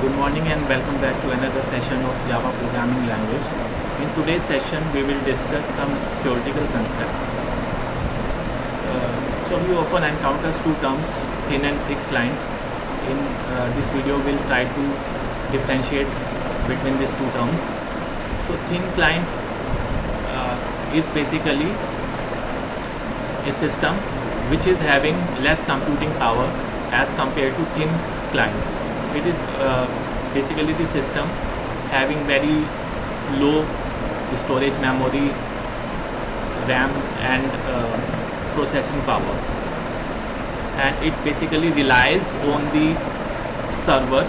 Good morning and welcome back to another session of Java programming language. In today's session, we will discuss some theoretical concepts. So we often encounter two terms, thin and thick client. In this video, we'll try to differentiate between these two terms. So thin client is basically a system which is having less computing power as compared to thin client. It is basically the system having very low storage memory, RAM and processing power, and it basically relies on the server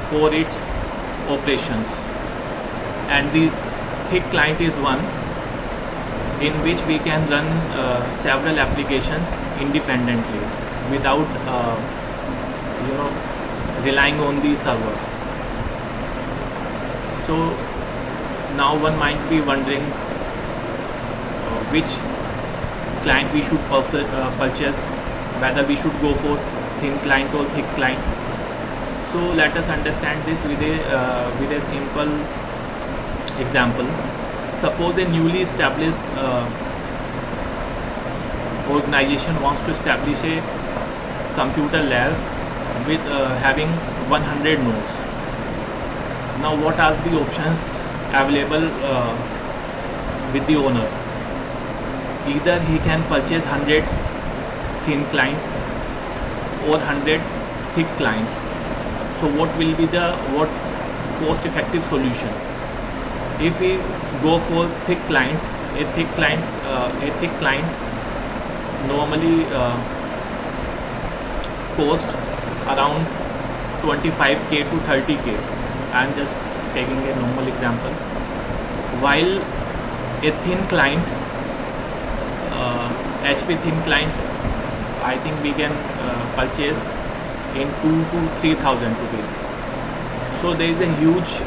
for its operations. And the thick client is one in which we can run several applications independently without relying on the server. So now one might be wondering which client we should purchase, whether we should go for thin client or thick client. So let us understand this with a simple example. Suppose a newly established organization wants to establish a computer lab with having 100 nodes. Now what are the options available with the owner? Either he can purchase 100 thin clients or 100 thick clients. So what will be the cost effective solution? If we go for thick clients, a thick client normally cost around 25k to 30k. I am just taking a normal example. While a thin client, HP thin client, I think we can purchase in 2 to 3,000 rupees. So there is a huge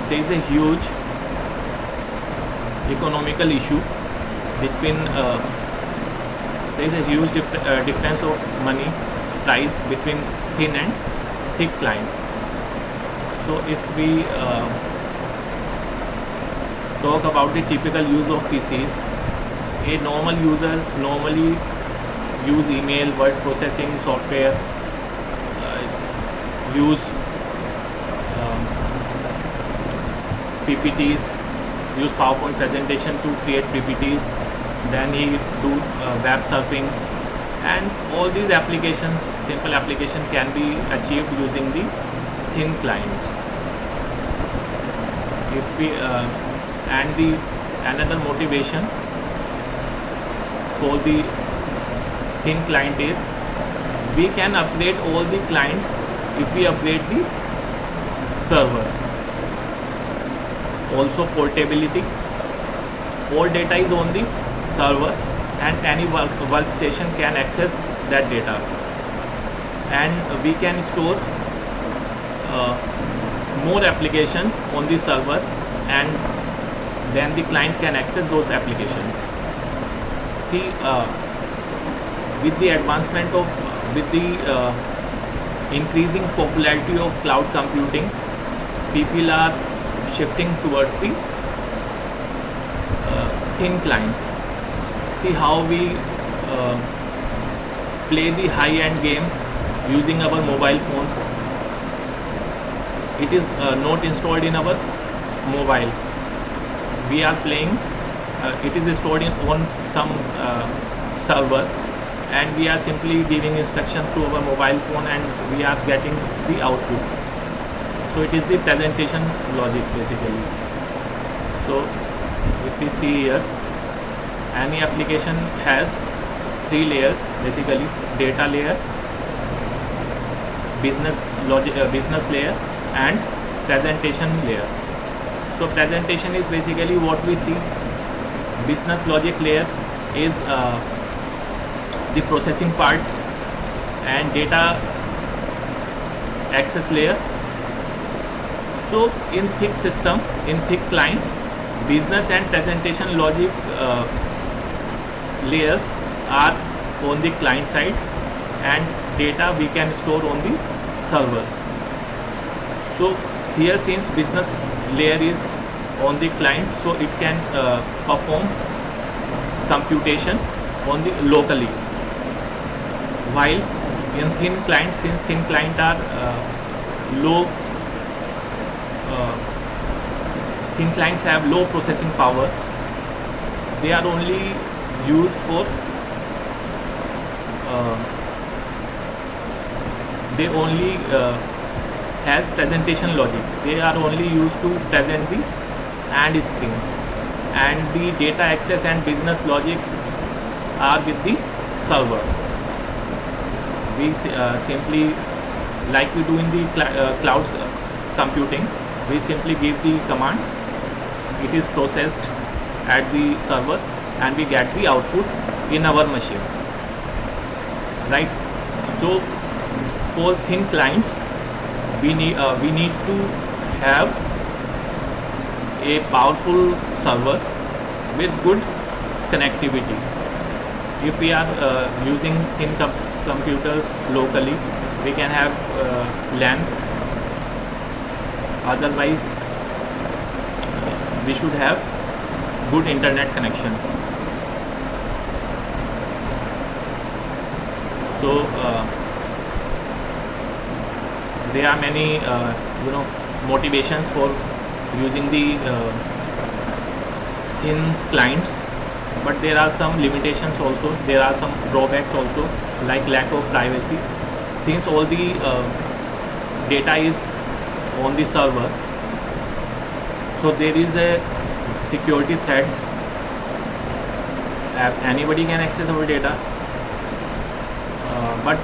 there is a huge economical issue between there is a huge difference of money price between thin and thick client. So if we talk about the typical use of PCs, a normal user normally use email, word processing software, use PPTs, use PowerPoint presentation to create PPTs, then he do web surfing, and all these applications, simple application, can be achieved using the thin clients. If we another motivation for the thin client is we can upgrade all the clients if we upgrade the server. Also portability, all data is on the server and any workstation can access that data, and we can store more applications on the server, and then the client can access those applications. See, with the advancement of increasing popularity of cloud computing, people are shifting towards the thin clients. See how we play the high-end games using our mobile phones. It is not installed in our mobile. We are playing. It is stored on some server, and we are simply giving instruction through our mobile phone, and we are getting the output. So it is the presentation logic basically. So if we see here, any application has three layers basically: data layer, business layer, and presentation layer. So presentation is basically what we see. Business logic layer is the processing part, and data access layer. So in thick system, in thick client, business and presentation logic layers are on the client side, and data we can store on the servers. So here, since business layer is on the client, so it can perform computation on the locally, while in thin client, since thin client are low thin clients have low processing power, they are only used for they only has presentation logic. They are only used to present the AND screens, and the data access and business logic are with the server. We simply, like we do in the cloud computing, we simply give the command, it is processed at the server, and we get the output in our machine, right? So for thin clients, we need to have a powerful server with good connectivity. If we are using thin computers locally, we can have LAN. Otherwise, we should have good internet connection. So there are many motivations for using the thin clients, but there are some limitations also. There are some drawbacks also, like lack of privacy. Since all the data is on the server, so there is a security threat. Anybody can access our data, but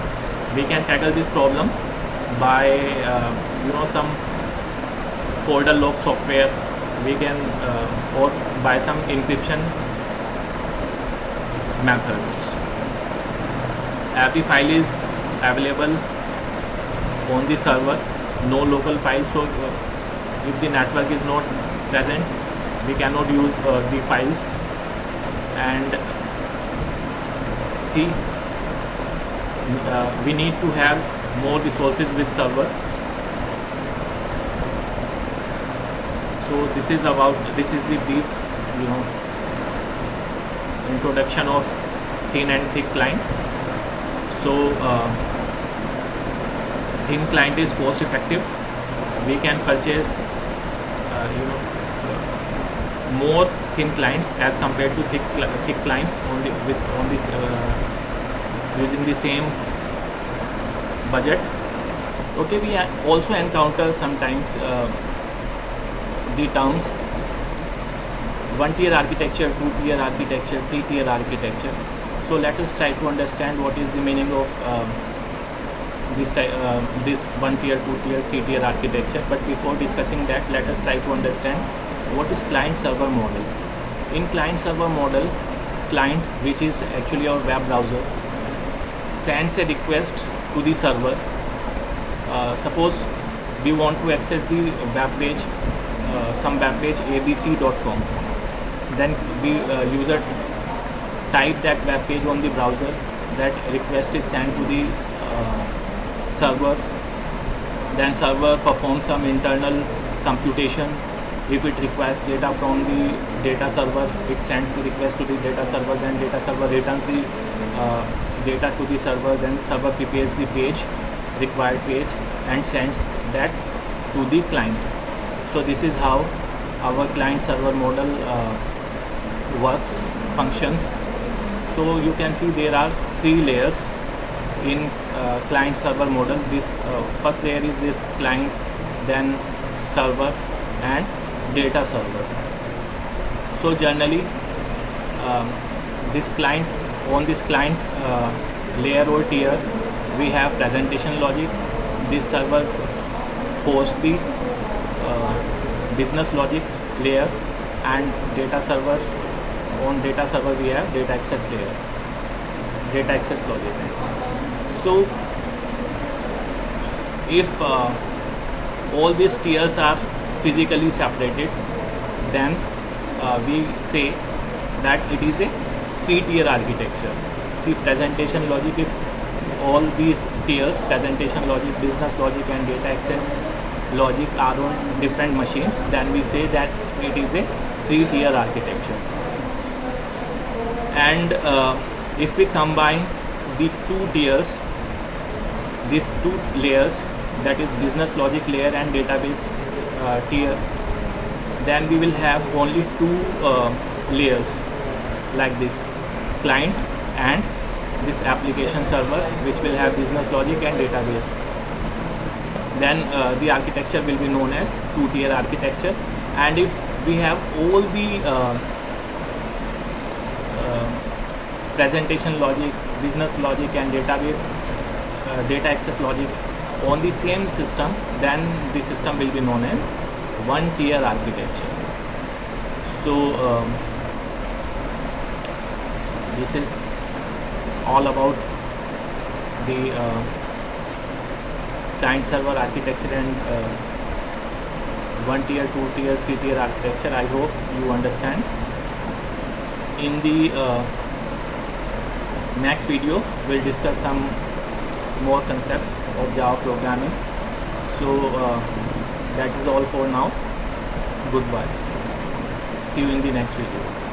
we can tackle this problem by some folder lock software. We can or by some encryption methods. Every file is available on the server, no local file. So if the network is not present, we cannot use the files. And see, we need to have more resources with server. So this is the brief introduction of thin and thick client. So thin client is cost effective. We can purchase more thin clients as compared to thick clients using the same budget. Okay, we also encounter sometimes the terms 1-tier architecture, 2-tier architecture, 3-tier architecture. So let us try to understand what is the meaning of this 1-tier, 2-tier, 3-tier architecture. But before discussing that, let us try to understand what is client server model. In client server model, client, which is actually your web browser, sends a request to the server. Suppose we want to access the web page, some web page abc.com. Then user type that web page on the browser. That request is sent to the server. Then server performs some internal computation. If it requires data from the data server, it sends the request to the data server. Then data server returns the data to the server. Then server prepares the required page, and sends that to the client. So this is how our client server model works, functions. So you can see there are 3 layers in client server model. This first layer is this client, then server, and data server. So generally this client, on this client layer or tier, we have presentation logic. This server hosts the business logic layer, and data server, on data server we have data access layer, data access logic. So if all these tiers are physically separated, then we say that it is a 3-tier architecture. See, presentation logic, if all these tiers, presentation logic, business logic and data access logic are on different machines, then we say that it is a 3-tier architecture. And if we combine the 2 tiers, these 2 layers, that is business logic layer and database tier, then we will have only 2 layers like this, client and this application server, which will have business logic and database. Then the architecture will be known as 2-tier architecture. And if we have all the presentation logic, business logic and database data access logic on the same system, then the system will be known as 1-tier architecture. So this is all about the client server architecture and 1-tier, 2-tier, 3-tier architecture. I hope you understand. In the next video we'll discuss some more concepts of Java programming. So that is all for now. Goodbye. See you in the next video.